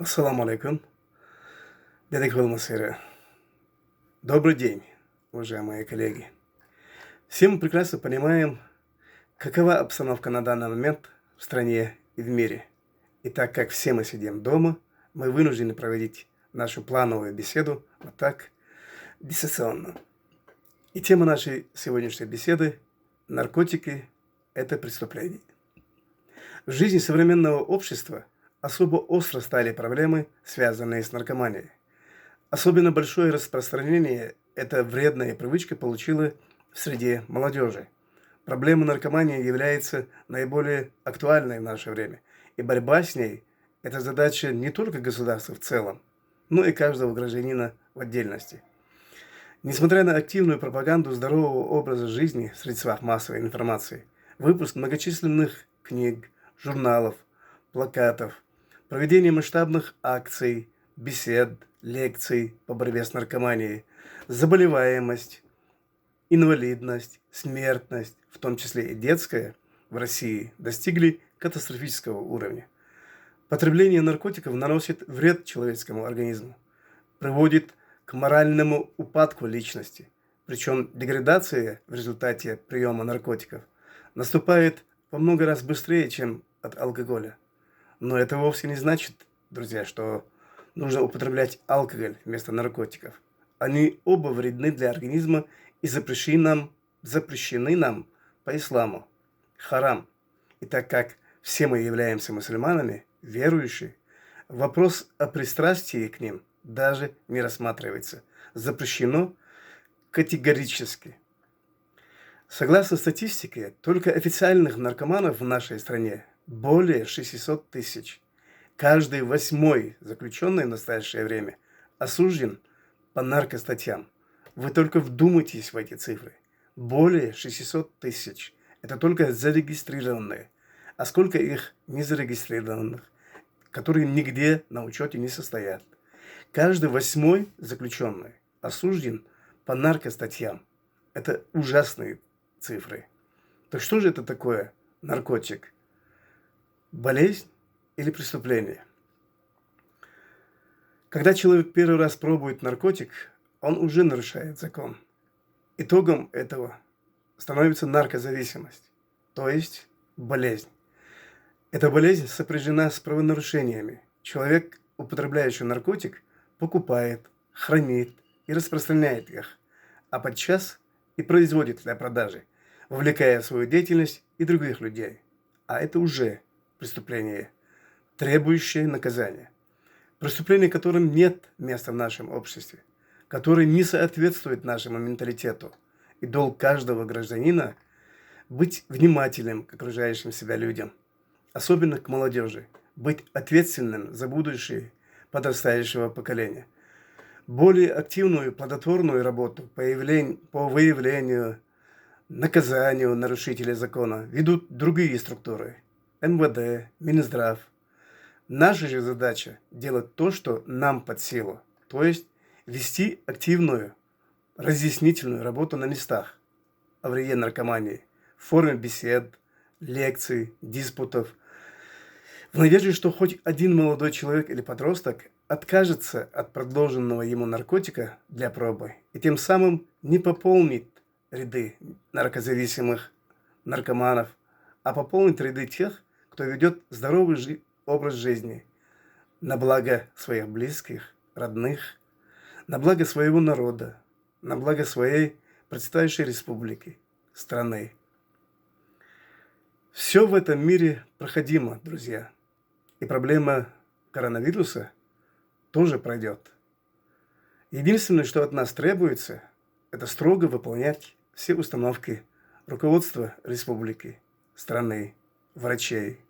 Ассаламу алейкум. Дядя Масыра. Добрый день, уважаемые коллеги. Все мы прекрасно понимаем, какова обстановка на данный момент в стране и в мире. И так как все мы сидим дома, мы вынуждены проводить нашу плановую беседу вот так, дистанционно. И тема нашей сегодняшней беседы – наркотики – это преступление. В жизни современного общества особо остро стали проблемы, связанные с наркоманией. Особенно большое распространение эта вредная привычка получила в среде молодежи. Проблема наркомании является наиболее актуальной в наше время, и борьба с ней – это задача не только государства в целом, но и каждого гражданина в отдельности. Несмотря на активную пропаганду здорового образа жизни в средствах массовой информации, выпуск многочисленных книг, журналов, плакатов, проведение масштабных акций, бесед, лекций по борьбе с наркоманией, заболеваемость, инвалидность, смертность, в том числе и детская, в России достигли катастрофического уровня. Потребление наркотиков наносит вред человеческому организму, приводит к моральному упадку личности. Причем деградация в результате приема наркотиков наступает во много раз быстрее, чем от алкоголя. Но это вовсе не значит, друзья, что нужно употреблять алкоголь вместо наркотиков. Они оба вредны для организма и запрещены нам по исламу. Харам. И так как все мы являемся мусульманами, верующие, вопрос о пристрастии к ним даже не рассматривается. Запрещено категорически. Согласно статистике, только официальных наркоманов в нашей стране более 600 тысяч. Каждый 8-й заключенный в настоящее время осужден по наркостатьям. Вы только вдумайтесь в эти цифры. Более 600 тысяч. Это только зарегистрированные. А сколько их незарегистрированных, которые нигде на учете не состоят. Каждый 8-й заключенный осужден по наркостатьям. Это ужасные цифры. Так что же это такое наркотик? Болезнь или преступление? Когда человек первый раз пробует наркотик, он уже нарушает закон. Итогом этого становится наркозависимость, то есть болезнь. Эта болезнь сопряжена с правонарушениями. Человек, употребляющий наркотик, покупает, хранит и распространяет их, а подчас и производит для продажи, вовлекая в свою деятельность и других людей. А это уже преступление, требующее наказания. Преступление, которым нет места в нашем обществе, которое не соответствует нашему менталитету. И долг каждого гражданина быть внимательным к окружающим себя людям, особенно к молодежи, быть ответственным за будущее подрастающего поколения. Более активную, плодотворную работу по выявлению, наказанию нарушителей закона ведут другие структуры – МВД, Минздрав. Наша же задача – делать то, что нам под силу, то есть вести активную, разъяснительную работу на местах о вреде наркомании в форме бесед, лекций, диспутов, в надежде, что хоть один молодой человек или подросток откажется от предложенного ему наркотика для пробы и тем самым не пополнит ряды наркозависимых наркоманов, а пополнит ряды тех, кто ведет здоровый образ жизни на благо своих близких, родных, на благо своего народа, на благо своей предстоящей республики, страны. Все в этом мире проходимо, друзья. И проблема коронавируса тоже пройдет. Единственное, что от нас требуется, это строго выполнять все установки руководства республики, страны, врачей,